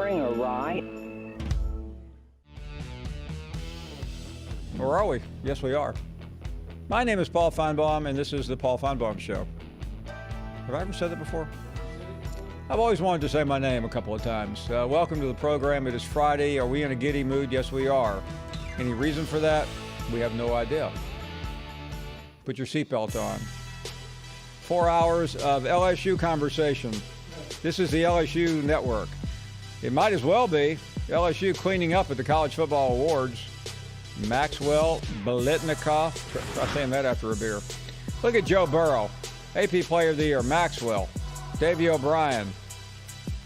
Springer, right? Or are we? Yes, we are. My name is Paul Finebaum, and this is the Paul Finebaum Show. Have I ever said that before? I've always wanted to say my name a couple of times. Welcome to the program. It is Friday. Are we in a giddy mood? Yes, we are. Any reason for that? We have no idea. Put your seatbelt on. 4 hours of LSU conversation. This is the LSU Network. It might as well be LSU cleaning up at the College Football Awards. Maxwell Biletnikoff. Try saying that after a beer. Look at Joe Burrow. AP Player of the Year, Maxwell. Davey O'Brien.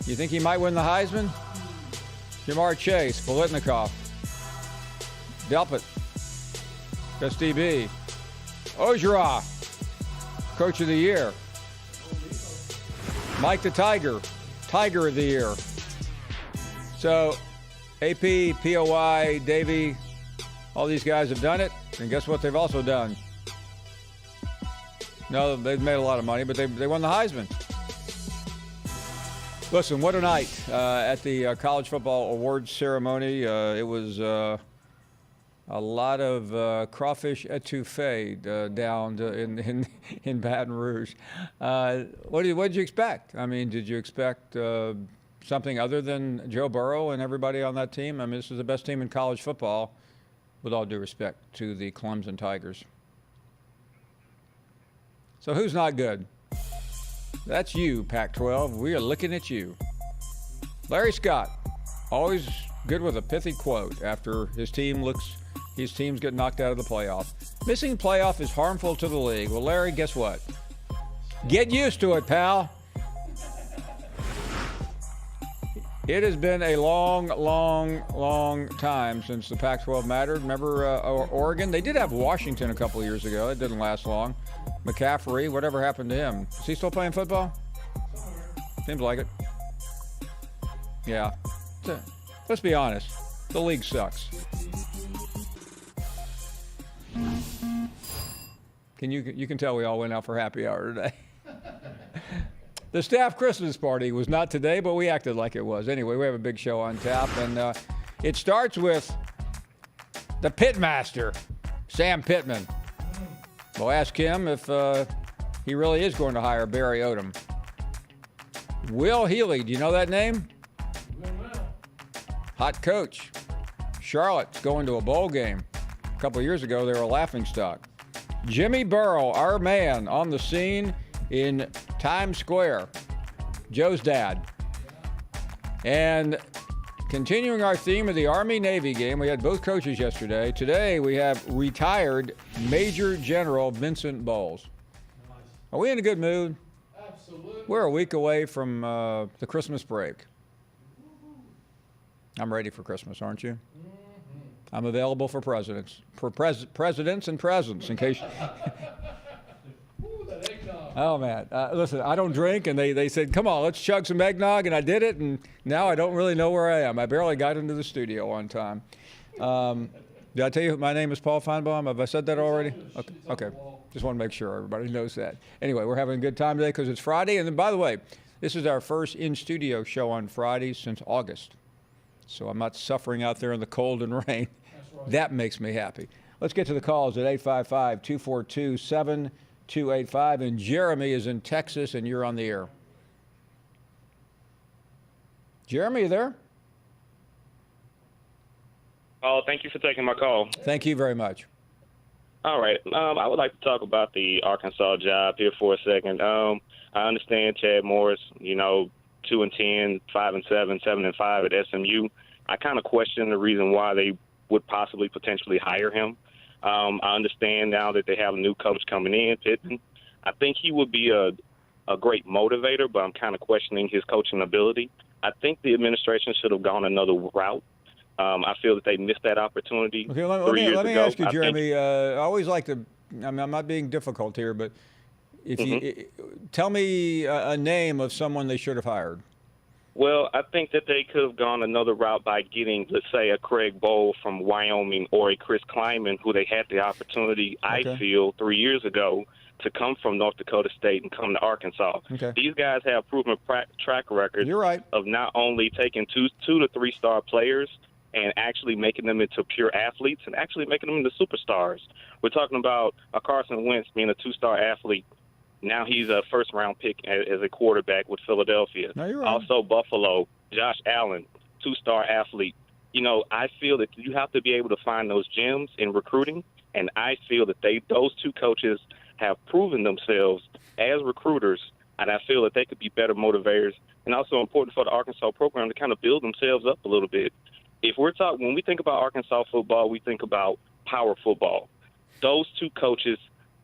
You think he might win the Heisman? Jamar Chase, Biletnikoff. Delpit. SDB. Ojara, Coach of the Year. Mike the Tiger, Tiger of the Year. So, AP, POI, Davey, all these guys have done it. And guess what they've also done? No, they've made a lot of money, but they won the Heisman. Listen, what a night at the College Football Awards ceremony. It was a lot of crawfish etouffee down in Baton Rouge. What did you expect? I mean, did you expect something other than Joe Burrow and everybody on that team? I mean, this is the best team in college football, with all due respect to the Clemson Tigers. So who's not good? That's you, Pac-12. We are looking at you. Larry Scott, always good with a pithy quote after his teams get knocked out of the playoff. Missing playoff is harmful to the league. Well, Larry, guess what? Get used to it, pal. It has been a long, long, long time since the Pac-12 mattered. Remember Oregon? They did have Washington a couple of years ago. It didn't last long. McCaffrey, whatever happened to him? Is he still playing football? Seems like it. Yeah. Let's be honest. The league sucks. You can tell we all went out for happy hour today. The staff Christmas party was not today, but we acted like it was. Anyway, we have a big show on tap, and it starts with the pitmaster, Sam Pittman. We'll ask him if he really is going to hire Barry Odom. Will Healy, do you know that name? Hot coach. Charlotte's going to a bowl game. A couple of years ago, they were a laughingstock. Jimmy Burrow, our man, on the scene in Times Square. Joe's dad. And continuing our theme of the Army-Navy game, we had both coaches yesterday. Today, we have retired Major General Vincent Bowles. Nice. Are we in a good mood? Absolutely. We're a week away from the Christmas break. I'm ready for Christmas, aren't you? I'm available for presidents and presents, in case. Oh, man. Listen, I don't drink, and they said, come on, let's chug some eggnog, and I did it, and now I don't really know where I am. I barely got into the studio on time. Did I tell you my name is Paul Finebaum? Have I said that already? Okay. Just want to make sure everybody knows that. Anyway, we're having a good time today because it's Friday. And then, by the way, this is our first in-studio show on Fridays since August. So I'm not suffering out there in the cold and rain. Right. That makes me happy. Let's get to the calls at 855-242-7285. And Jeremy is in Texas, and you're on the air. Jeremy, you there? Oh, thank you for taking my call. Thank you very much. All right. I would like to talk about the Arkansas job here for a second. I understand Chad Morris, 2-10, 5-7, 7-5 at SMU. I kind of question the reason why they would possibly potentially hire him. I understand now that they have a new coach coming in, Pittman. I think he would be a great motivator, but I'm kind of questioning his coaching ability. I think the administration should have gone another route. I feel that they missed that opportunity. Okay, let me ask you, Jeremy. I always like to. I'm not being difficult here, but if you tell me a name of someone they should have hired. Well, I think that they could have gone another route by getting, let's say, a Craig Bowl from Wyoming or a Chris Kleiman, who they had the opportunity, I feel, 3 years ago to come from North Dakota State and come to Arkansas. Okay. These guys have proven track records You're right. of not only taking two to three-star players and actually making them into pure athletes and actually making them into superstars. We're talking about a Carson Wentz being a two-star athlete. Now he's a first-round pick as a quarterback with Philadelphia. No, you're right. Also Buffalo, Josh Allen, two-star athlete. I feel that you have to be able to find those gems in recruiting, and I feel that those two coaches have proven themselves as recruiters, and I feel that they could be better motivators, and also important for the Arkansas program to kind of build themselves up a little bit. When we think about Arkansas football, we think about power football. Those two coaches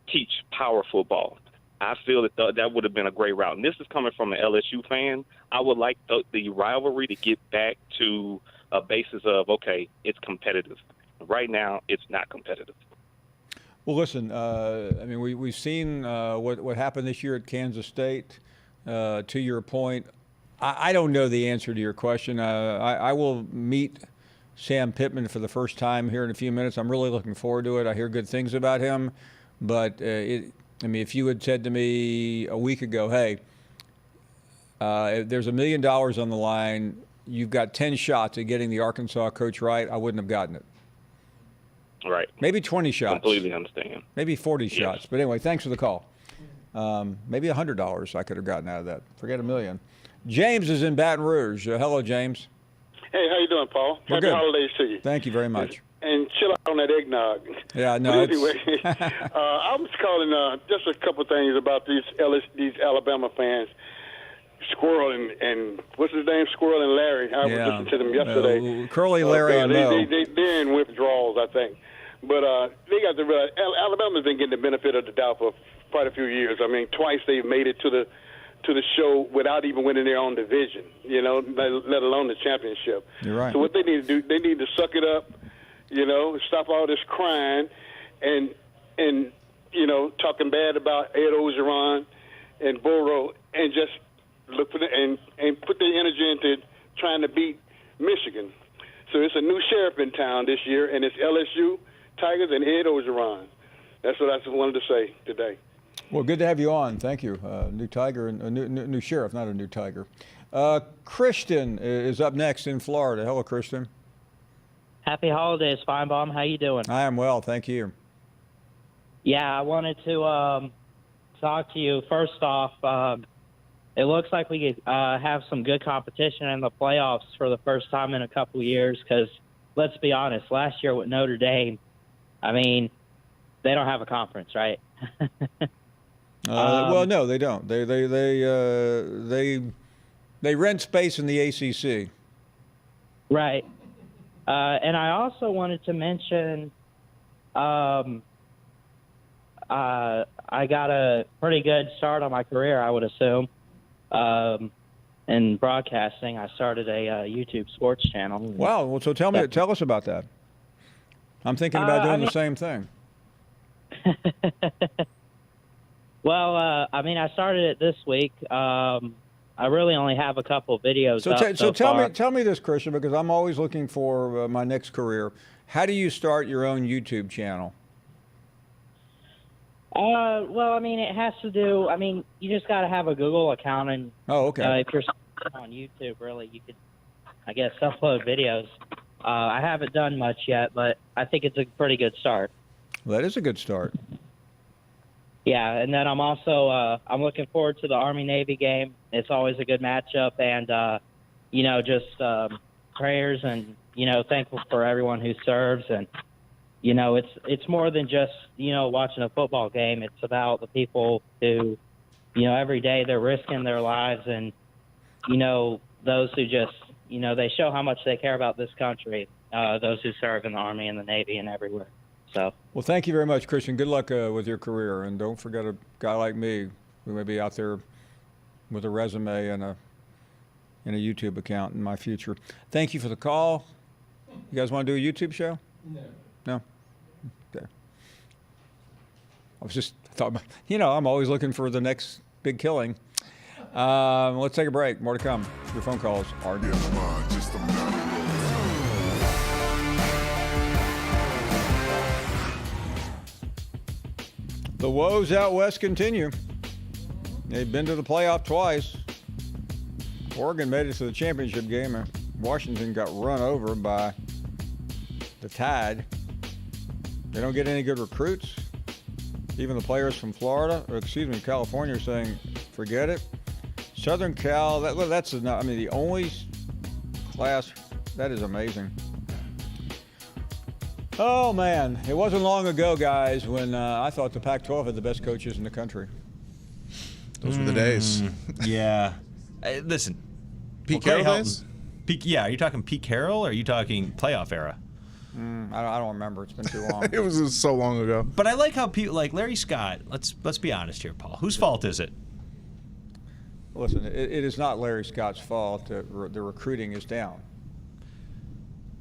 teach power football. I feel that that would have been a great route. And this is coming from an LSU fan. I would like the rivalry to get back to a basis of, okay, it's competitive. Right now, it's not competitive. Well, listen, we've seen what happened this year at Kansas State. To your point, I don't know the answer to your question. I will meet Sam Pittman for the first time here in a few minutes. I'm really looking forward to it. I hear good things about him. But, if you had said to me a week ago, hey, there's $1 million on the line, you've got 10 shots at getting the Arkansas coach right, I wouldn't have gotten it. Right. Maybe 20 shots. Completely understand. Maybe 40 shots. But anyway, thanks for the call. Maybe $100 I could have gotten out of that. Forget $1 million. James is in Baton Rouge. Hello, James. Hey, how you doing, Paul? We're Happy good. holidays to you. Thank you very much. And chill out on that eggnog. Yeah, no. But anyway, I was calling just a couple things about these Alabama fans. Squirrel and what's his name? Squirrel and Larry. I was listening to them yesterday. Curly, Larry, and Moe. They're in withdrawals, I think. But they got to realize Alabama's been getting the benefit of the doubt for quite a few years. Twice they've made it to the show without even winning their own division, let alone the championship. You're right. So what they need to do, they need to suck it up, stop all this crying and talking bad about Ed Ogeron and Burrow and just look for and put their energy into trying to beat Michigan. So it's a new sheriff in town this year, and it's LSU, Tigers, and Ed Ogeron. That's what I just wanted to say today. Well, good to have you on. Thank you. New Tiger, and a new sheriff, not a new Tiger. Christian is up next in Florida. Hello, Christian. Happy holidays, Finebaum. How you doing? I am well, thank you. Yeah, I wanted to talk to you. First off, it looks like we could have some good competition in the playoffs for the first time in a couple of years because, let's be honest, last year with Notre Dame, they don't have a conference, right? Well, no, they don't. They rent space in the ACC. Right. And I also wanted to mention I got a pretty good start on my career, I would assume, in broadcasting. I started a YouTube sports channel. Wow. Well, so tell us about that. I'm thinking about doing the same thing. Well, I started it this week. I really only have a couple videos up so far. Tell me this, Christian, because I'm always looking for my next career. How do you start your own YouTube channel? Well, it has to do. You just got to have a Google account, and if you're on YouTube, really, you could, I guess, upload videos. I haven't done much yet, but I think it's a pretty good start. Well, that is a good start. Yeah, and then I'm also I'm looking forward to the Army-Navy game. It's always a good matchup, and just prayers and thankful for everyone who serves, and it's more than just watching a football game. It's about the people who every day they're risking their lives, and those who just they show how much they care about this country. Those who serve in the Army and the Navy and everywhere. So. Well, thank you very much, Christian. Good luck with your career, and don't forget a guy like me who may be out there with a resume and a YouTube account in my future. Thank you for the call. You guys want to do a YouTube show? No. Okay. I was just thought, I'm always looking for the next big killing. Let's take a break. More to come. Your phone calls are due. The woes out west continue. They've been to the playoff twice. Oregon made it to the championship game, and Washington got run over by the Tide. They don't get any good recruits. Even the players from California are saying, forget it. Southern Cal, that's enough. I mean, the only class, that is amazing. Oh, man. It wasn't long ago, guys, when I thought the Pac-12 had the best coaches in the country. Those were the days. Yeah. Listen. Pete Carroll days? Are you talking Pete Carroll or are you talking playoff era? I don't remember. It's been too long. It was so long ago. But I like how people like Larry Scott. Let's be honest here, Paul. Whose fault is it? Listen, it is not Larry Scott's fault that the recruiting is down.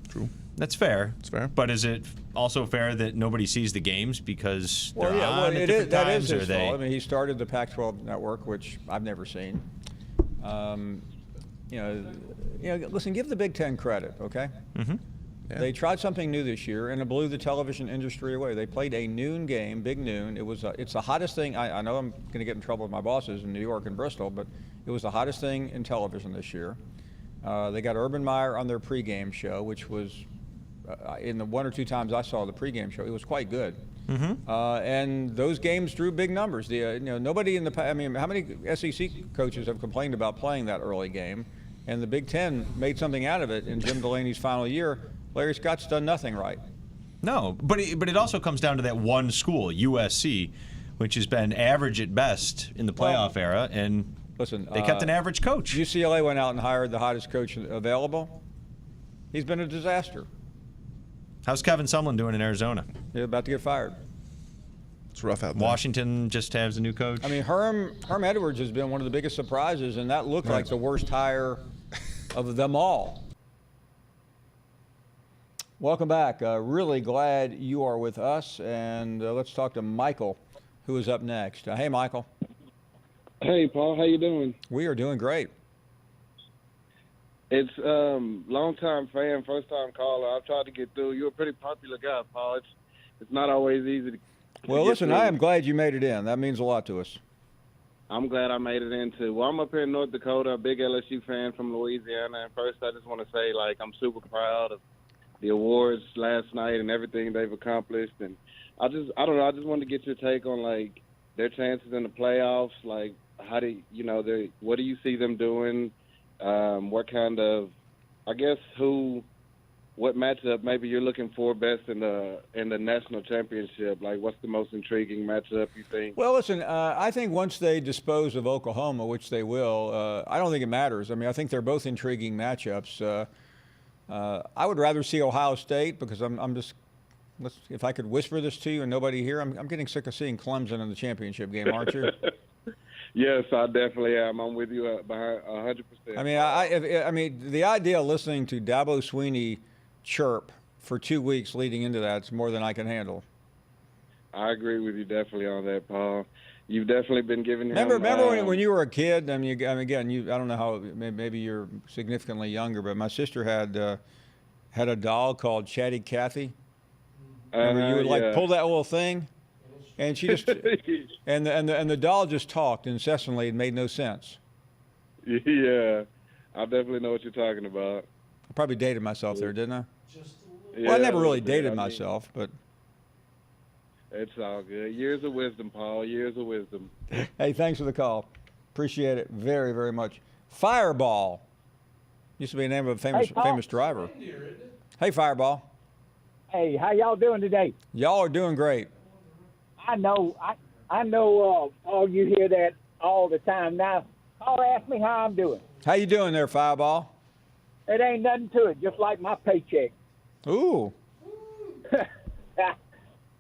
True. That's fair. It's fair. But is it also fair that nobody sees the games because they're on at that different is times? his fault. I mean, he started the Pac-12 network, which I've never seen. Listen, give the Big Ten credit, okay? Mm-hmm. Yeah. They tried something new this year, and it blew the television industry away. They played a noon game, big noon. It's the hottest thing. I know I'm going to get in trouble with my bosses in New York and Bristol, but it was the hottest thing in television this year. They got Urban Meyer on their pregame show, which was, in the one or two times I saw the pregame show, it was quite good. Mm-hmm. And those games drew big numbers. Nobody in how many SEC coaches have complained about playing that early game? And the Big Ten made something out of it in Jim Delaney's final year. Larry Scott's done nothing right. No, but it also comes down to that one school, USC, which has been average at best in the playoff era, and listen, they kept an average coach. UCLA went out and hired the hottest coach available. He's been a disaster. How's Kevin Sumlin doing in Arizona? He's about to get fired. It's rough out there. Washington just has a new coach. I mean, Herm Edwards has been one of the biggest surprises, and that looked like the worst hire of them all. Welcome back. Really glad you are with us, and let's talk to Michael, who is up next. Hey, Michael. Hey, Paul. How you doing? We are doing great. It's long-time fan, first-time caller. I've tried to get through. You're a pretty popular guy, Paul. It's not always easy to Well, get listen, through. I am glad you made it in. That means a lot to us. I'm glad I made it in, too. Well, I'm up here in North Dakota, a big LSU fan from Louisiana. And first, I just want to say, I'm super proud of the awards last night and everything they've accomplished. And I don't know, I just wanted to get your take on, their chances in the playoffs. What do you see them doing? What kind of, what matchup maybe you're looking for best in the national championship? What's the most intriguing matchup you think? Well, listen, I think once they dispose of Oklahoma, which they will, I don't think it matters. I mean, I think they're both intriguing matchups. I would rather see Ohio State because if I could whisper this to you and nobody here, I'm getting sick of seeing Clemson in the championship game, aren't you? Yes, I definitely am. I'm with you behind 100%. I mean, the idea of listening to Dabo Swinney chirp for 2 weeks leading into that is more than I can handle. I agree with you definitely on that, Paul. You've definitely been giving him. Remember when you were a kid? I mean, again, I don't know how. Maybe you're significantly younger, but my sister had a doll called Chatty Cathy. Remember, you would pull that little thing, and she just and the doll just talked incessantly. It made no sense. Yeah, I definitely know what you're talking about. I probably dated myself there, didn't I? Yeah, well, I never really dated myself, but. It's all good. Years of wisdom, Paul. Years of wisdom. Hey, thanks for the call. Appreciate it very, very much. Fireball. Used to be the name of a famous driver. Hey, Fireball. Hey, how y'all doing today? Y'all are doing great. I know, Paul, you hear that all the time. Now, Paul asked me how I'm doing. How you doing there, Fireball? It ain't nothing to it, just like my paycheck. Ooh.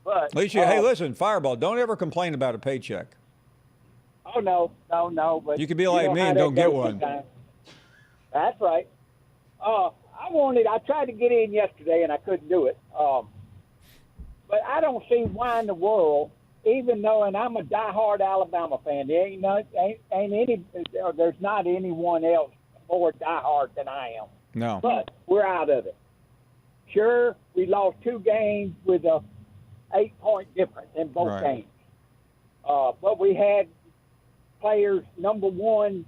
But, At least hey, listen, Fireball, don't ever complain about a paycheck. Oh, no. But you could be like me and don't get one. Sometimes. That's right. I tried to get in yesterday, and I couldn't do it. But I don't see why in the world, even knowing I'm a diehard Alabama fan, there's not anyone else more diehard than I am. No. But we're out of it. Sure, we lost 2 games with a 8-point difference in both games. but we had players, number one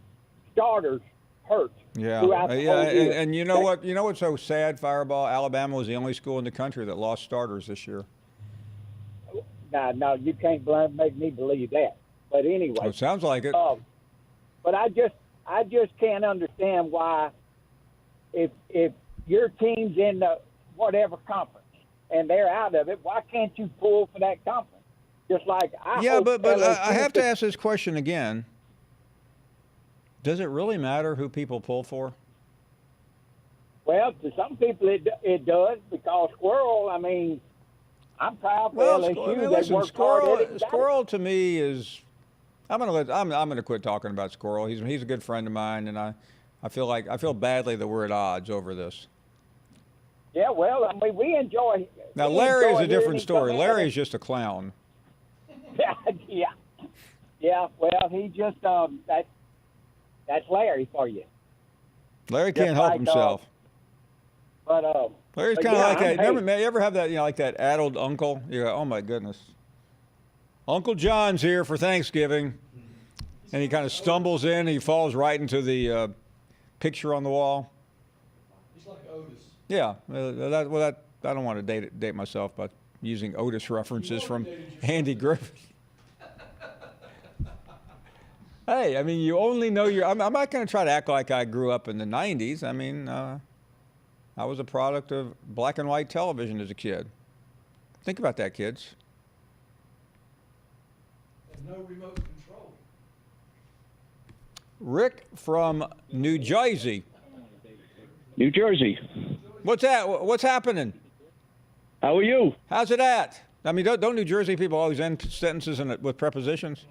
starters, hurt. Yeah, throughout the whole year. and you know what? You know what's so sad, Fireball? Alabama was the only school in the country that lost starters this year. No, you can't make me believe that. But anyway, Well, it sounds like it. But I just can't understand why, if your team's in the whatever conference and they're out of it, why can't you pull for that conference? Just like but I have to ask this question again. Does it really matter who people pull for? Well, to some people it does, because Squirrel, I mean, I'm proud for Well, LSU. listen, they worked hard at it. Squirrel to me is. I'm gonna quit talking about Squirrel. He's a good friend of mine, and I feel badly that we're at odds over this. Yeah, well, I mean, we enjoy. Now Larry's a different story. Larry's just a clown. Yeah. Well, he just that's Larry for you. Larry can't help himself. Larry's kind of like that. Remember, you ever have that, like that addled uncle? You go, oh my goodness. Uncle John's here for Thanksgiving. And he kind of stumbles in and he falls right into the picture on the wall. He's like Otis. Yeah. I don't want to date myself by using Otis references from Andy Griffith. Hey, I mean, you only know I'm not going to try to act like I grew up in the 90s. I mean, I was a product of black and white television as a kid. Think about that, kids. And no remote control. Rick from New Jersey. New Jersey. What's that? What's happening? How are you? How's it at? I mean, don't New Jersey people always end sentences with prepositions?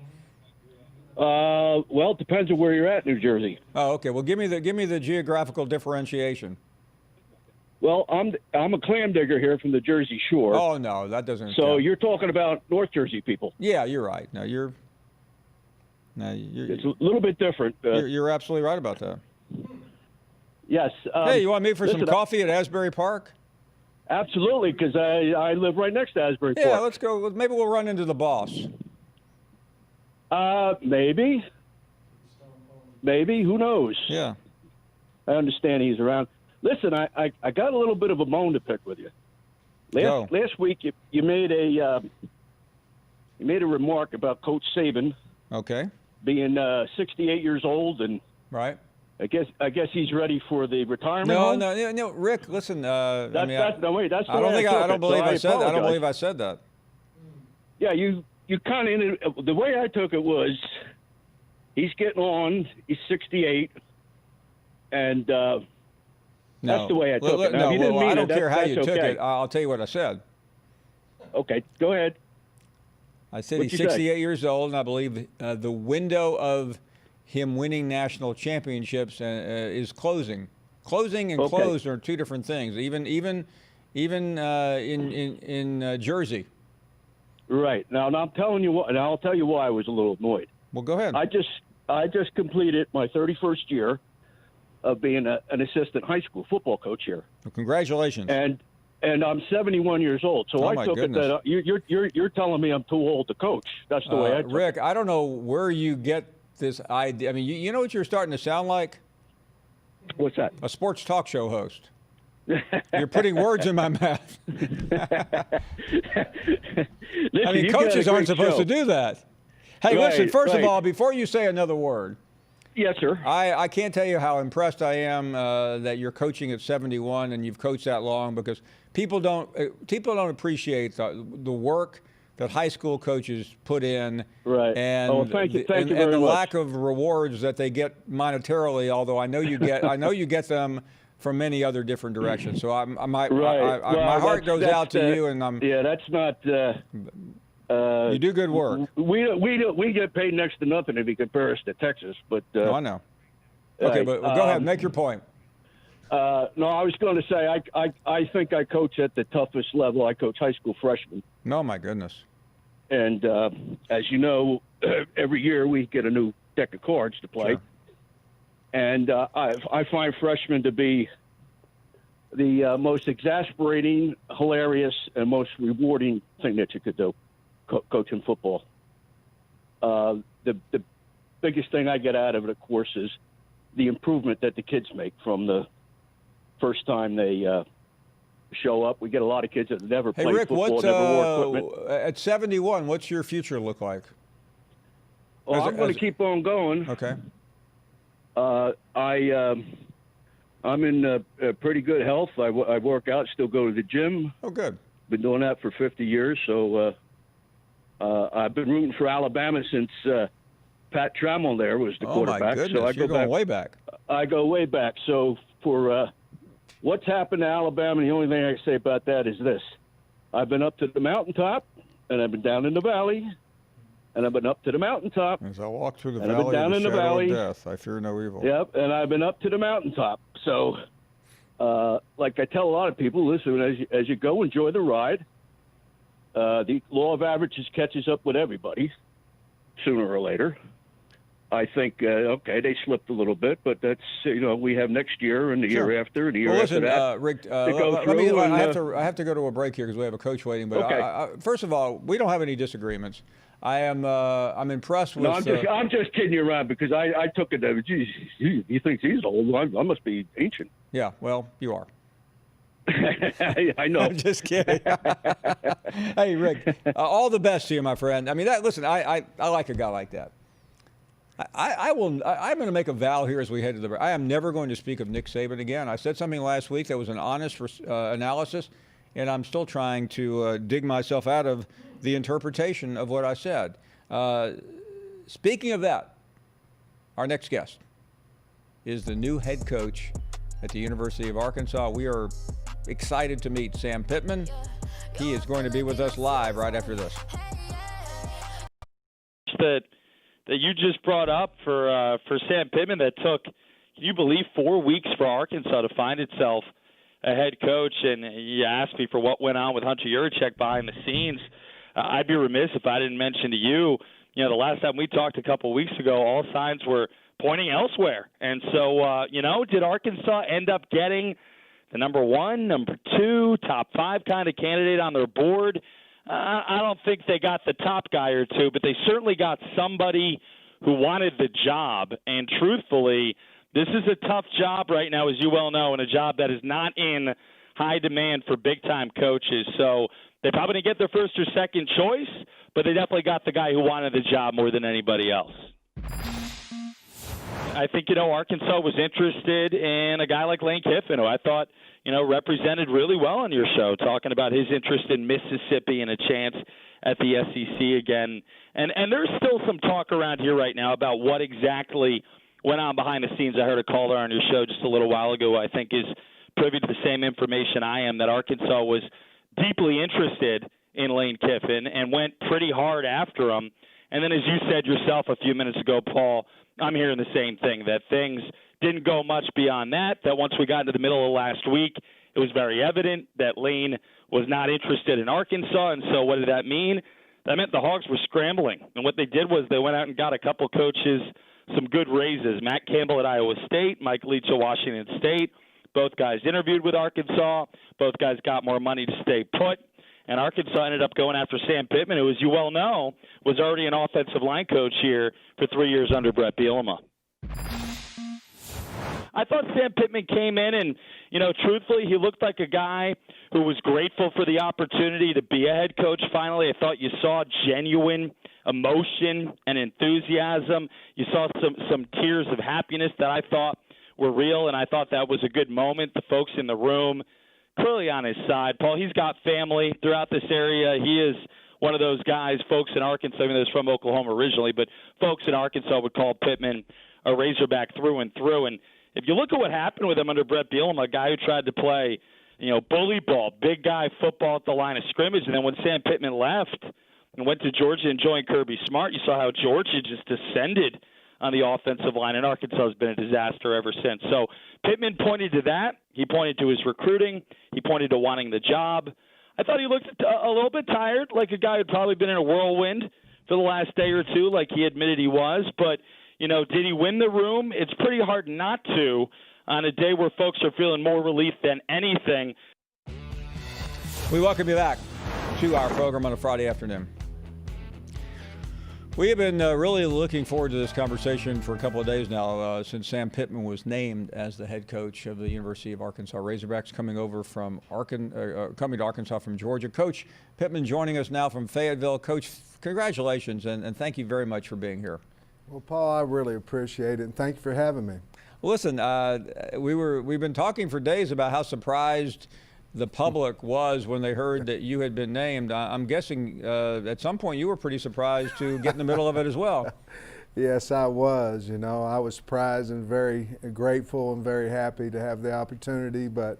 Well, it depends on where you're at, New Jersey. Oh, okay. Well, give me the geographical differentiation. Well, I'm a clam digger here from the Jersey Shore. Oh no, that doesn't. So you're talking about North Jersey people. Yeah, you're right. You're it's a little bit different. You're absolutely right about that. Yes. Hey, you want me for some coffee at Asbury Park? Absolutely, because I live right next to Asbury Park. Yeah, let's go. Maybe we'll run into the boss. Maybe. Who knows? Yeah. I understand he's around. Listen, I got a little bit of a bone to pick with you. Last week you made a remark about Coach Saban. Okay. Being 68 years old, and right. I guess he's ready for the retirement. No, Rick. Listen. That's the I don't believe I said that. I don't believe I said that. Yeah, you kind of, the way I took it was, he's getting on. He's 68, and that's the way I took it. Now, if you didn't mean I don't care how you took okay. it. I'll tell you what I said. Okay, go ahead. I said he's 68 years old, and I believe the window of him winning national championships is closing. Closing and closed are two different things. Even in Jersey. Right. Now I'm telling you what, and I'll tell you why I was a little annoyed. Well, go ahead. I just completed my 31st year of being an assistant high school football coach here. Well, congratulations. And I'm 71 years old, so I took goodness. it that you're telling me I'm too old to coach. That's the way I took it. Rick, I don't know where you get this idea. I mean, you know what you're starting to sound like? What's that? A sports talk show host. You're putting words in my mouth. Listen, I mean, coaches aren't supposed to do that. Hey, listen, first of all, before you say another word. Yes, sir. I can't tell you how impressed I am that you're coaching at 71 and you've coached that long, because people don't appreciate the work that high school coaches put in, right? And thank you very the much. lack of rewards that they get monetarily. Although I know you get them from many other different directions. So my heart goes out to you, and that's not. You do good work. We get paid next to nothing if you compare us to Texas, but I know. Okay, but go ahead, make your point. No, I was going to say I think I coach at the toughest level. I coach high school freshmen. No, my goodness. And as you know, every year we get a new deck of cards to play. Sure. And I find freshmen to be the most exasperating, hilarious, and most rewarding thing that you could do, coaching football. The biggest thing I get out of it, of course, is the improvement that the kids make from the first time they show up. We get a lot of kids that never played Rick, football, never wore equipment. At 71, what's your future look like? Well, I'm going to keep on going. Okay. I'm in pretty good health. I work out, still go to the gym. Oh, good. Been doing that for 50 years. So I've been rooting for Alabama since Pat Trammell there was the quarterback. Oh, my goodness. So You're going way back. I go way back. So for what's happened to Alabama, the only thing I can say about that is this. I've been up to the mountaintop, and I've been down in the valley, and I've been up to the mountaintop. As I walk through the and I've been valley down of in the the shadow valley. of death, I fear no evil. Yep, and I've been up to the mountaintop. So, like I tell a lot of people, listen, as you go, enjoy the ride. The law of averages catches up with everybody sooner or later. I think, okay, they slipped a little bit, but that's, we have next year and the year after and the year after that. Rick, I have to go to a break here because we have a coach waiting. But okay. First of all, we don't have any disagreements. I'm impressed with. No, I'm just kidding you around because I took it. Geez, he thinks he's old. I must be ancient. Yeah, well, you are. I know. I'm just kidding. Hey, Rick, all the best to you, my friend. I mean, listen, I like a guy like that. I'm going to make a vow here as we head to the break. I am never going to speak of Nick Saban again. I said something last week that was an honest analysis, and I'm still trying to dig myself out of the interpretation of what I said. Speaking of that, our next guest is the new head coach at the University of Arkansas. We are excited to meet Sam Pittman. He is going to be with us live right after this. That you just brought up for Sam Pittman that took, can you believe, 4 weeks for Arkansas to find itself a head coach? And you asked me for what went on with Hunter Yurachek behind the scenes. I'd be remiss if I didn't mention to you, the last time we talked a couple of weeks ago, all signs were pointing elsewhere. And so, did Arkansas end up getting the number 1, number 2, top 5 kind of candidate on their board? I don't think they got the top guy or two, but they certainly got somebody who wanted the job. And truthfully, this is a tough job right now, as you well know, and a job that is not in high demand for big-time coaches. So they probably didn't get their first or second choice, but they definitely got the guy who wanted the job more than anybody else. I think, Arkansas was interested in a guy like Lane Kiffin, who I thought, represented really well on your show, talking about his interest in Mississippi and a chance at the SEC again. And there's still some talk around here right now about what exactly went on behind the scenes. I heard a caller on your show just a little while ago, I think is privy to the same information I am, that Arkansas was deeply interested in Lane Kiffin and went pretty hard after him. And then, as you said yourself a few minutes ago, Paul, I'm hearing the same thing, that things didn't go much beyond that once we got into the middle of last week, it was very evident that Lane was not interested in Arkansas. And so what did that mean? That meant the Hogs were scrambling. And what they did was they went out and got a couple coaches some good raises. Matt Campbell at Iowa State, Mike Leach at Washington State. Both guys interviewed with Arkansas. Both guys got more money to stay put. And Arkansas ended up going after Sam Pittman, who, as you well know, was already an offensive line coach here for 3 years under Brett Bielema. I thought Sam Pittman came in and, truthfully, he looked like a guy who was grateful for the opportunity to be a head coach finally. I thought you saw genuine emotion and enthusiasm. You saw some tears of happiness that I thought were real, and I thought that was a good moment. The folks in the room clearly on his side. Paul, he's got family throughout this area. He is one of those guys, folks in Arkansas, I mean, he's from Oklahoma originally, but folks in Arkansas would call Pittman a Razorback through and through. And if you look at what happened with him under Brett Bielema, a guy who tried to play, bully ball, big guy football at the line of scrimmage, and then when Sam Pittman left and went to Georgia and joined Kirby Smart, you saw how Georgia just descended on the offensive line, and Arkansas has been a disaster ever since. So Pittman pointed to that. He pointed to his recruiting. He pointed to wanting the job. I thought he looked a little bit tired, like a guy who'd probably been in a whirlwind for the last day or two, like he admitted he was. But, did he win the room? It's pretty hard not to on a day where folks are feeling more relief than anything. We welcome you back to our program on a Friday afternoon. We have been really looking forward to this conversation for a couple of days now since Sam Pittman was named as the head coach of the University of Arkansas Razorbacks, coming to Arkansas from Georgia. Coach Pittman joining us now from Fayetteville. Coach, congratulations, and thank you very much for being here. Well, Paul, I really appreciate it, and thank you for having me. Listen, we've been talking for days about how surprised the public was when they heard that you had been named. I'm guessing at some point you were pretty surprised to get in the middle of it as well. Yes, I was. You know, I was surprised and very grateful and very happy to have the opportunity. But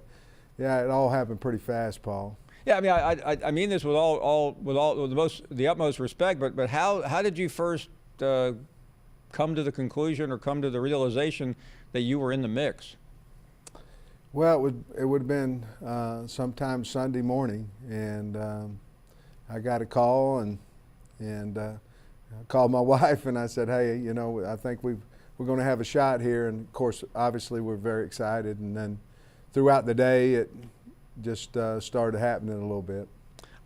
yeah, it all happened pretty fast, Paul. Yeah, I mean, I mean this with the utmost respect. But how did you first come to the conclusion or come to the realization that you were in the mix? Well, it would have been sometime Sunday morning, and I got a call and I called my wife and I said, hey, you know, I think we're going to have a shot here. And of course, obviously, we're very excited. And then throughout the day, it just started happening a little bit.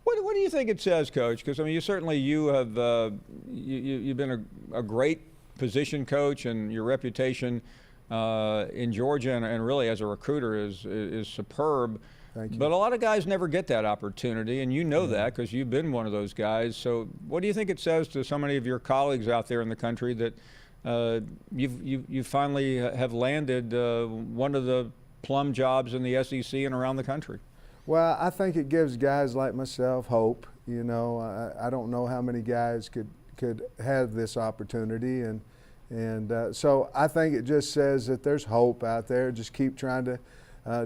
What do you think it says, Coach? Because I mean, you have you've been a great position coach, and your reputation in Georgia and really as a recruiter is superb. Thank you. But a lot of guys never get that opportunity, and you know that because you've been one of those guys. So what do you think it says to so many of your colleagues out there in the country that you finally have landed one of the plum jobs in the SEC and around the country? Well, I think it gives guys like myself hope. You know, I don't know how many guys could have this opportunity, and so I think it just says that there's hope out there. Just keep trying to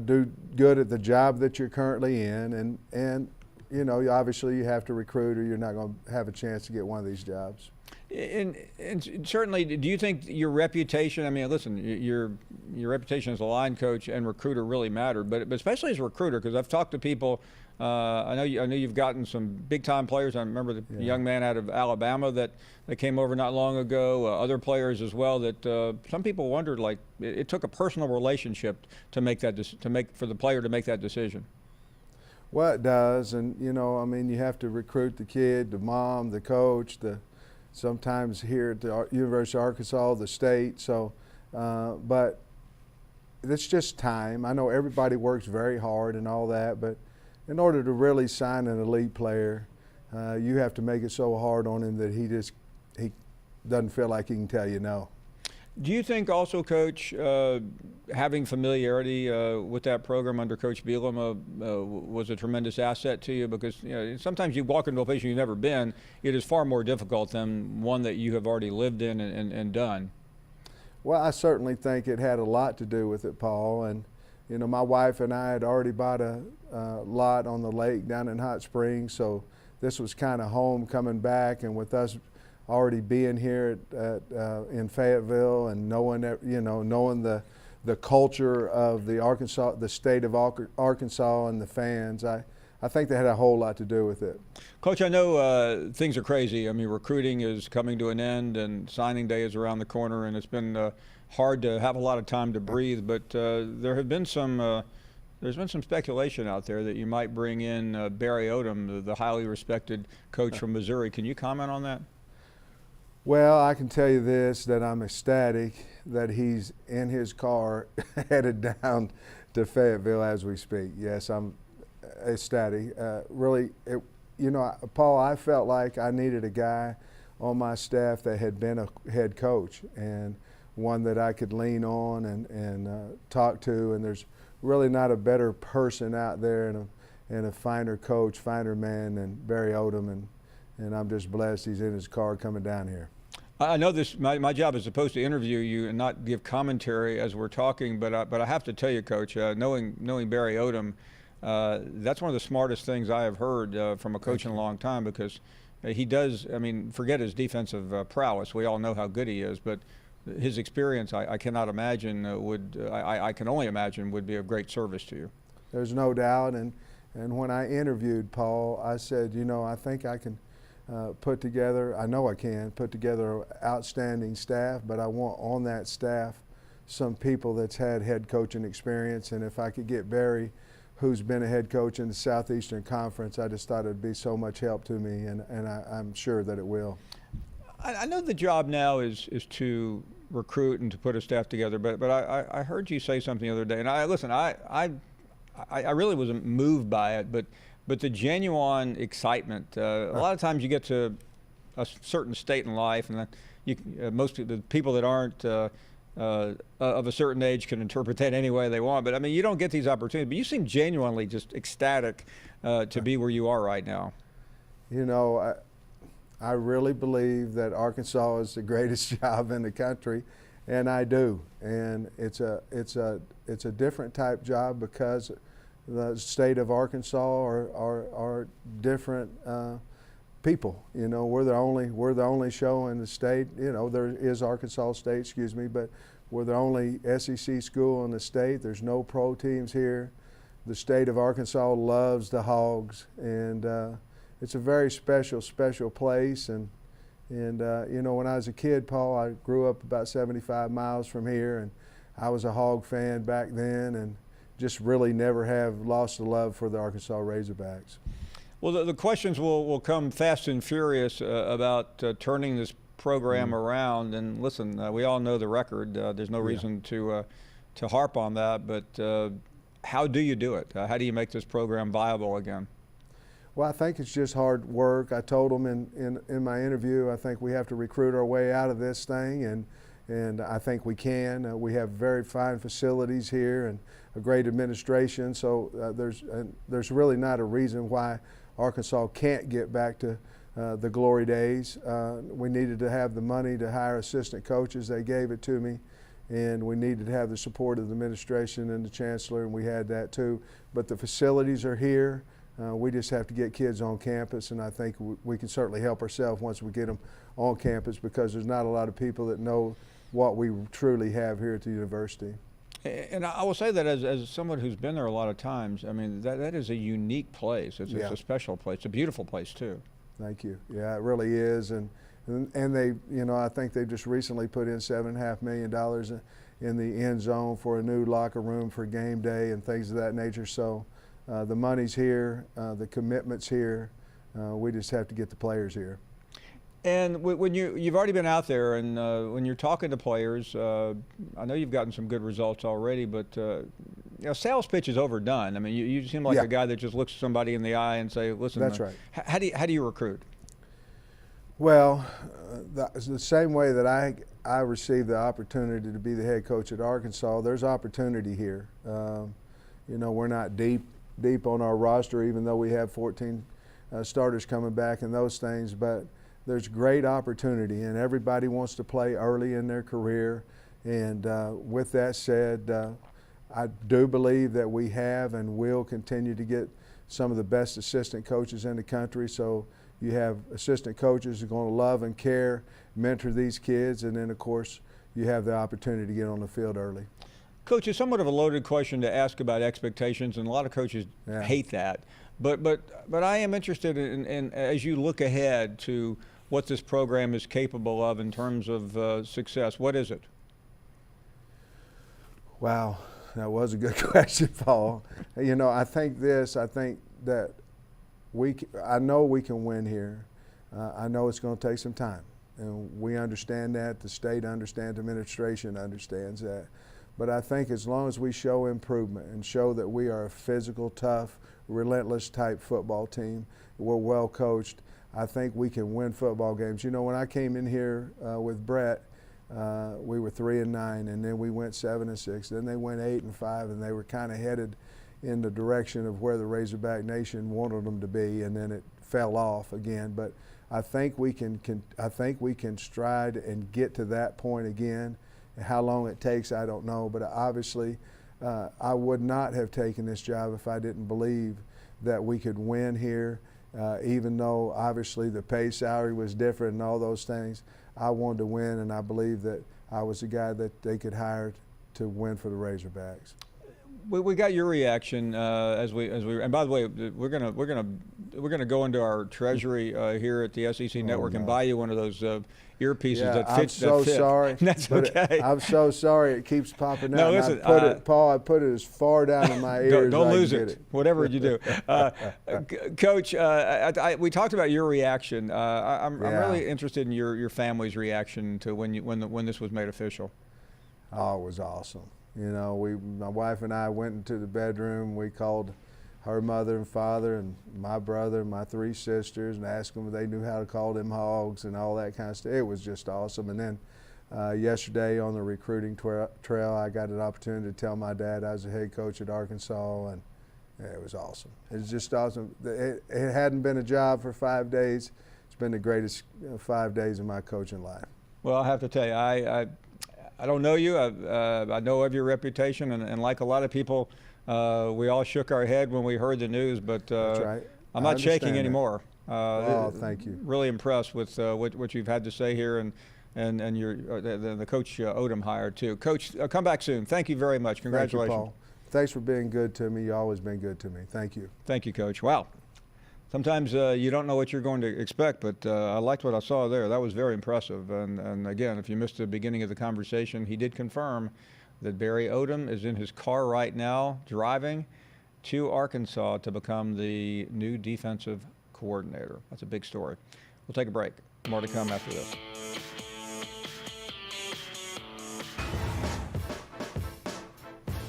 do good at the job that you're currently in, and you know, obviously you have to recruit or you're not going to have a chance to get one of these jobs. And certainly, do you think your reputation, I mean, listen, your reputation as a line coach and recruiter really mattered, but especially as a recruiter, because I've talked to people, I know you've gotten some big-time players. I remember the young man out of Alabama that came over not long ago, other players as well that some people wondered, like, it took a personal relationship to make that for the player to make that decision. Well, it does, and you know, I mean, you have to recruit the kid, the mom, the coach, sometimes here at the University of Arkansas, the state. So, but it's just time. I know everybody works very hard and all that, but in order to really sign an elite player, you have to make it so hard on him that he doesn't feel like he can tell you no. Do you think also, Coach, having familiarity with that program under Coach Bielema was a tremendous asset to you? Because you know, sometimes you walk into a place you've never been, it is far more difficult than one that you have already lived in and done. Well, I certainly think it had a lot to do with it, Paul. And you know, my wife and I had already bought a lot on the lake down in Hot Springs, so this was kind of home coming back, and with us already being here in Fayetteville and knowing the culture of the state of Arkansas and the fans, I think that had a whole lot to do with it. Coach, I know things are crazy. I mean, recruiting is coming to an end and signing day is around the corner, and it's been hard to have a lot of time to breathe, but there's been some speculation out there that you might bring in Barry Odom, the highly respected coach from Missouri. Can you comment on that? Well, I can tell you this, that I'm ecstatic that he's in his car headed down to Fayetteville as we speak. Yes, I'm ecstatic. Really, Paul, I felt like I needed a guy on my staff that had been a head coach and one that I could lean on and talk to, and there's really not a better person out there and a finer coach, finer man than Barry Odom, and I'm just blessed he's in his car coming down here. I know this. My job is supposed to interview you and not give commentary as we're talking, but I have to tell you, Coach, knowing Barry Odom, that's one of the smartest things I have heard from a coach in a long time, because he does. I mean, forget his defensive prowess. We all know how good he is, but his experience, I cannot imagine I can only imagine would be of great service to you. There's no doubt, and when I interviewed Paul, I said, you know, I think I can put together an outstanding staff, but I want on that staff some people that's had head coaching experience, and if I could get Barry, who's been a head coach in the Southeastern Conference, I just thought it'd be so much help to me, and I'm sure that it will. I know the job now is to recruit and to put a staff together, but I heard you say something the other day, and I really wasn't moved by it, but the genuine excitement. A lot of times you get to a certain state in life, and most of the people that aren't of a certain age can interpret that any way they want. But I mean, you don't get these opportunities. But you seem genuinely just ecstatic to be where you are right now. You know, I really believe that Arkansas is the greatest job in the country, and I do. And it's a different type job because the state of Arkansas are different people. You know, we're the only show in the state. You know, there is Arkansas State, excuse me, but we're the only SEC school in the state. There's no pro teams here. The state of Arkansas loves the Hogs, and it's a very special place. And you know, when I was a kid, Paul, I grew up about 75 miles from here, and I was a Hog fan back then, and just really never have lost the love for the Arkansas Razorbacks. Well, the questions will come fast and furious about turning this program around. And listen, we all know the record. There's no reason to harp on that. But how do you do it? How do you make this program viable again? Well, I think it's just hard work. I told them in my interview, I think we have to recruit our way out of this thing, and I think we can. We have very fine facilities here and a great administration. So there's really not a reason why Arkansas can't get back to the glory days. We needed to have the money to hire assistant coaches. They gave it to me. And we needed to have the support of the administration and the chancellor, and we had that too. But the facilities are here. We just have to get kids on campus, and I think we can certainly help ourselves once we get them on campus, because there's not a lot of people that know what we truly have here at the university. And I will say that as someone who's been there a lot of times, I mean, that is a unique place. It's a special place. It's a beautiful place too. Thank you. Yeah, it really is. And they, you know, I think they just recently put in $7.5 million in the end zone for a new locker room for game day and things of that nature. So the money's here, the commitment's here. We just have to get the players here. And when you've already been out there, and when you're talking to players, I know you've gotten some good results already, but you know, sales pitch is overdone. I mean, you seem like a guy that just looks somebody in the eye and say, "Listen." That's right. How do you recruit? Well, the same way that I received the opportunity to be the head coach at Arkansas, there's opportunity here. You know, we're not deep on our roster, even though we have 14 starters coming back and those things, but there's great opportunity, and everybody wants to play early in their career. And with that said, I do believe that we have and will continue to get some of the best assistant coaches in the country. So you have assistant coaches who are going to love and care, mentor these kids, and then, of course, you have the opportunity to get on the field early. Coach, it's somewhat of a loaded question to ask about expectations, and a lot of coaches hate that. But I am interested in as you look ahead to what this program is capable of in terms of success. What is it? Wow, that was a good question, Paul. You know, I think that I know we can win here. I know it's going to take some time, and we understand that. The state understands, the administration understands that. But I think as long as we show improvement and show that we are a physical, tough, relentless type football team, we're well coached, I think we can win football games. You know, when I came in here with Brett, we were 3-9, and then we went 7-6. Then they went 8-5, and they were kind of headed in the direction of where the Razorback Nation wanted them to be, and then it fell off again. But I think we can stride and get to that point again. How long it takes, I don't know. But obviously, I would not have taken this job if I didn't believe that we could win here. Even though obviously the pay salary was different and all those things, I wanted to win, and I believe that I was the guy that they could hire to win for the Razorbacks. We got your reaction as we and by the way, we're gonna gonna go into our treasury here at the SEC Network and buy you one of those earpieces that fit. I'm so sorry. That's okay. I'm so sorry. It keeps popping out. No, listen, Paul, I put it as far down in my ears. Don't lose it. Whatever you do, Coach. We talked about your reaction. I'm really interested in your family's reaction to when this was made official. Oh, it was awesome. You know, my wife and I went into the bedroom. We called her mother and father and my brother and my 3 sisters and asked them if they knew how to call them hogs and all that kind of stuff. It was just awesome. And then yesterday on the recruiting trail, I got an opportunity to tell my dad I was the head coach at Arkansas, and it was awesome. It was just awesome. It hadn't been a job for 5 days. It's been the greatest 5 days of my coaching life. Well, I have to tell you, I don't know you. I know of your reputation, and like a lot of people, we all shook our head when we heard the news, but That's right. I'm not shaking anymore. Thank you. Really impressed with what you've had to say here, and the Coach Odom hire too. Coach, come back soon. Thank you very much. Congratulations. Thank you, Paul. Thanks for being good to me. You've always been good to me. Thank you. Thank you, Coach. Wow. Sometimes you don't know what you're going to expect, but I liked what I saw there. That was very impressive. And again, if you missed the beginning of the conversation, he did confirm that Barry Odom is in his car right now driving to Arkansas to become the new defensive coordinator. That's a big story. We'll take a break. More to come after this.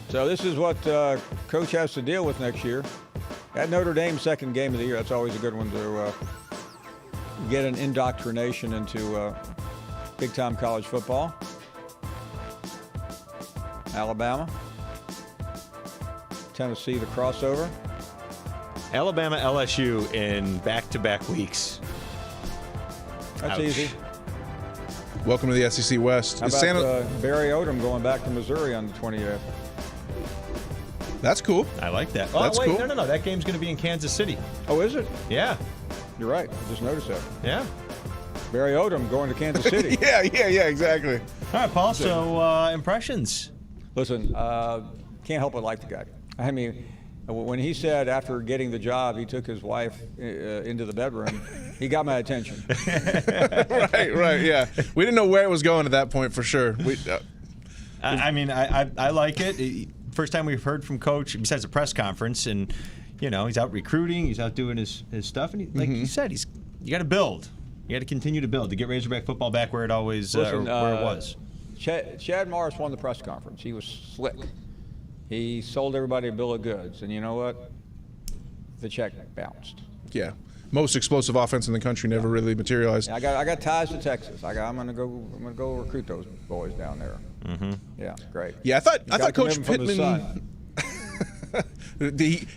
So this is what Coach has to deal with next year. At Notre Dame, second game of the year, that's always a good one to get an indoctrination into big-time college football. Alabama, Tennessee, the crossover. Alabama, LSU in back-to-back weeks. That's Ouch. easy. Welcome to the SEC West. How about Barry Odom going back to Missouri on the 28th? That's cool. I like that. That's wait, cool. No. That game's going to be in Kansas City. Oh, is it? Yeah. You're right. I just noticed that. Yeah. Barry Odom going to Kansas City. yeah, exactly. All right, Paul. So impressions. Listen, can't help but like the guy. I mean, when he said after getting the job he took his wife into the bedroom, he got my attention. right, yeah. We didn't know where it was going at that point for sure. I like it. First time we've heard from Coach besides the press conference, and he's out recruiting, he's out doing his stuff, and like you said, you got to build. You got to continue to build to get Razorback football back where it always where it was. Chad Morris won the press conference. He was slick. He sold everybody a bill of goods, and you know what? The check bounced. Yeah, most explosive offense in the country never really materialized. I got ties to Texas. I'm gonna go recruit those boys down there. Mm-hmm. Yeah, great. Yeah, I thought Coach Pittman.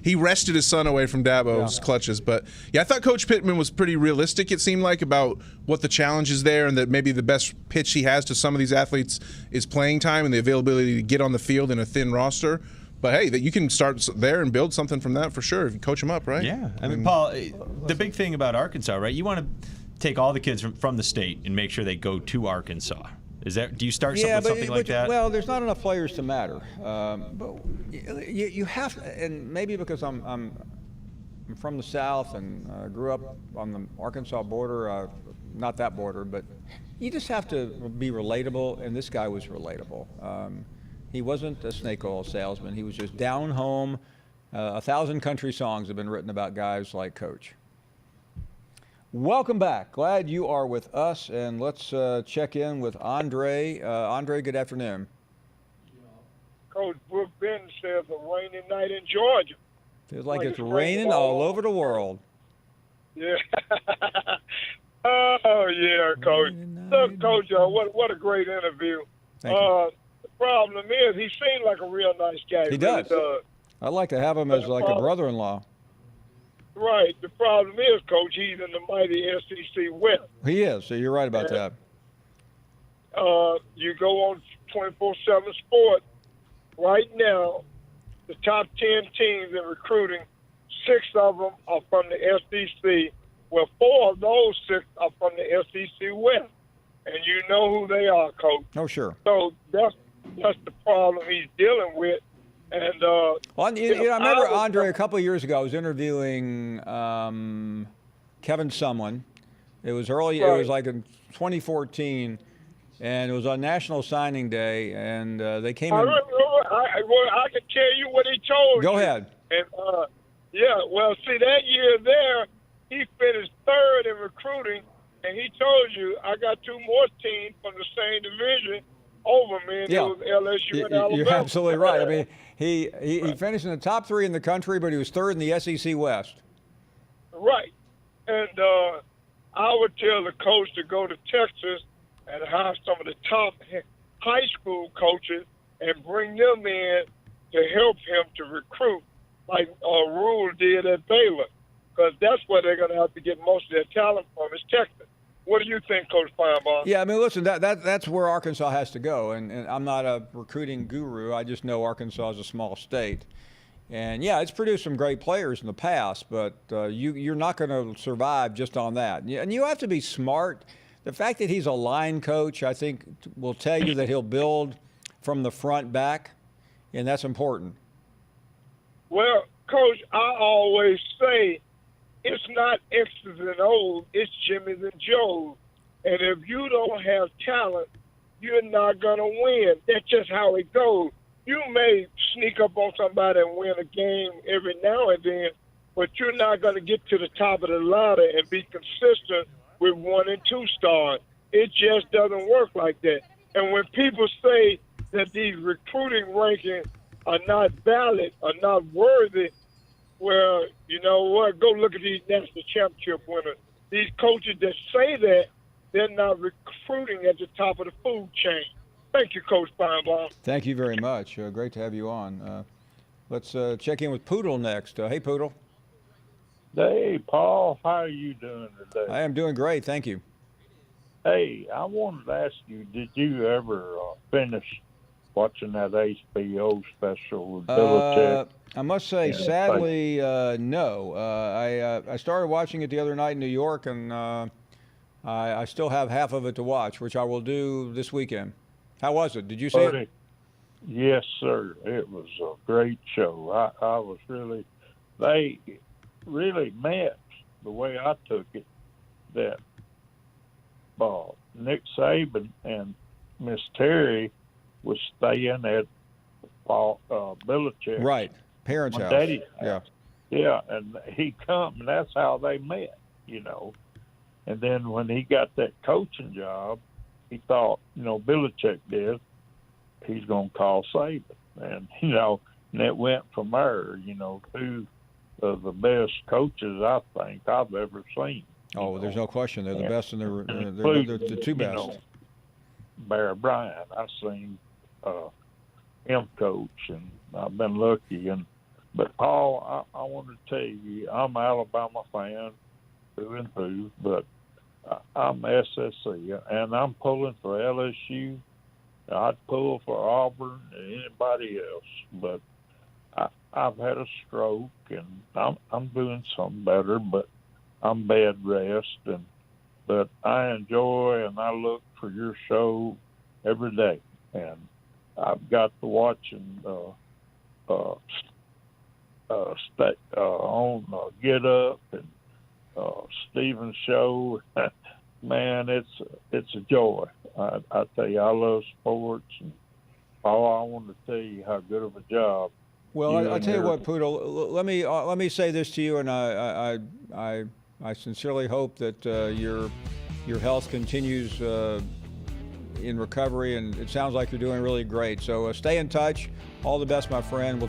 He wrested his son away from Dabo's clutches, but yeah, I thought Coach Pittman was pretty realistic. It seemed like about what the challenge is there, and that maybe the best pitch he has to some of these athletes is playing time and the availability to get on the field in a thin roster. But hey, that you can start there and build something from that for sure if you coach them up, right? Yeah, I mean, Paul, the big thing about Arkansas, right? You want to take all the kids from the state and make sure they go to Arkansas. Do you start something like that? Well, there's not enough players to matter. But you have, and maybe because I'm from the South and grew up on the Arkansas border, not that border, but you just have to be relatable, and this guy was relatable. He wasn't a snake oil salesman. He was just down home. 1,000 country songs have been written about guys like Coach. Welcome back. Glad you are with us, and let's check in with Andre. Andre, good afternoon. Coach Brooke Benton says a rainy night in Georgia. Feels like it's raining all over the world. Yeah. Oh, yeah, Coach. Look, Coach, what a great interview. Thank you. The problem is he seems like a real nice guy. He does. I'd like to have him as like a brother-in-law. Right. The problem is, Coach, he's in the mighty SEC West. He is, so you're right about that. You go on 24/7 Sport right now, the top 10 teams in recruiting, 6 of them are from the SEC. Well, 4 of those 6 are from the SEC West. And you know who they are, Coach. Oh, sure. So that's the problem he's dealing with. And well, I remember Andre a couple of years ago. I was interviewing Kevin Sumlin. It was early. Right. It was like in 2014, and it was on National Signing Day, and they came in. I can tell you what he told Go you. ahead. And well, see, that year there, he finished third in recruiting, and he told you, I got two more teams from the same division over me, and it was LSU and Alabama. You're absolutely right. I mean, he finished in the top 3 in the country, but he was third in the SEC West. Right. And I would tell the coach to go to Texas and hire some of the top high school coaches and bring them in to help him to recruit, like Rule did at Baylor, because that's where they're going to have to get most of their talent from, is Texas. What do you think, Coach Finebaum? Yeah, I mean, listen, that's where Arkansas has to go, and I'm not a recruiting guru. I just know Arkansas is a small state. And, yeah, it's produced some great players in the past, but you're not going to survive just on that. And you have to be smart. The fact that he's a line coach, I think, will tell you that he'll build from the front back, and that's important. Well, Coach, I always say it's not X's and O's, it's Jimmy's and Joe's. And if you don't have talent, you're not going to win. That's just how it goes. You may sneak up on somebody and win a game every now and then, but you're not going to get to the top of the ladder and be consistent with 1 and 2 stars. It just doesn't work like that. And when people say that these recruiting rankings are not valid, are not worthy, well, you know what? Go look at these national championship winners. These coaches that say that, they're not recruiting at the top of the food chain. Thank you, Coach Finebaum. Thank you very much. Great to have you on. Let's check in with Poodle next. Hey, Poodle. Hey, Paul. How are you doing today? I am doing great. Thank you. Hey, I wanted to ask you, did you ever finish watching that HBO special with Belichick? I must say, sadly, no. I started watching it the other night in New York, and I still have half of it to watch, which I will do this weekend. How was it? Did you see it? Yes, sir. It was a great show. They really meant, the way I took it, that Nick Saban and Miss Terry was staying at Belichick's right, parents' house. Daddy's house. Yeah, and he come, and that's how they met, you know. And then when he got that coaching job, he thought, Belichick did, he's going to call Saban. And, and it went from there, two of the best coaches I think I've ever seen. Oh, there's no question. They're the best, and they're the two best. Bear Bryant, I've seen him coach, and I've been lucky. But, Paul, I want to tell you, I'm an Alabama fan through and through, but I'm SSC, and I'm pulling for LSU. I'd pull for Auburn and anybody else, but I've had a stroke, and I'm doing something better, but I'm bed rest. But I enjoy and I look for your show every day, and I've got to watching on Get Up and Steven's show. Man, it's a joy. I tell you, I love sports, and I want to tell you how good of a job. Well, I'll tell you what, Poodle. Let me say this to you, and I sincerely hope that your health continues in recovery, and it sounds like you're doing really great. So stay in touch. All the best, my friend.